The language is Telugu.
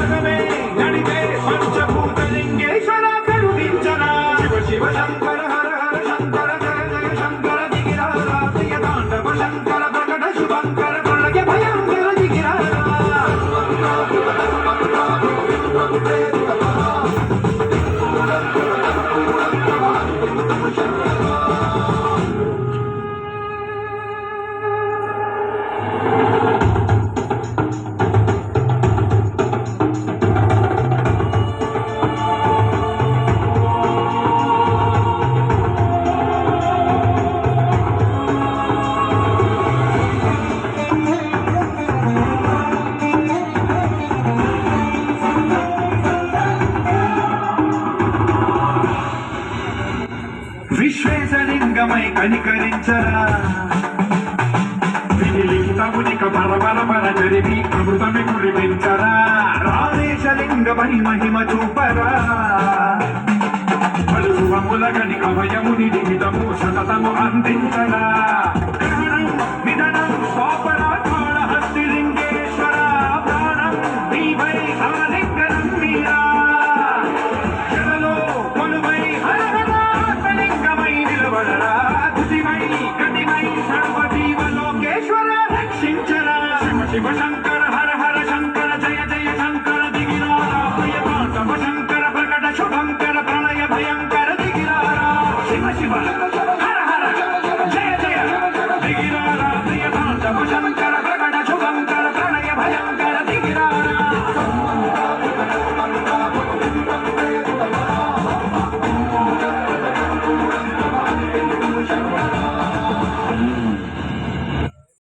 జగమే నడిపే పంచభూతలింగేశ్వర కరుణించరా శివ శివ శంకర హర హర శంకర జయ జయ శంకర దిగిరా ప్రియ తాండవ శంకర ప్రకట శుభంకర ప్రళయ భయంకర దిగిరా విశ్వేశలింగమై కనికరించరా వినిలింగమునిక పరపర పర జరిమి అమృతమి కురిపించరా రామేశలింగమై మహిమ చూపరా పలువముల కనిక భయముని నిమితము సతతము అందించరా గ్రహణం విధనం స్వాపరా కాళహస్తిలింగేశ్వర ప్రాణం నీవై ఆలింగనం మీరా శివ శంకర హర హర శంకర జయ జయ శంకర దిగిరారా ప్రియ తాండవ శంకర ప్రకట శుభంకర ప్రళయ భయంకర దిగిరారా శివ శివ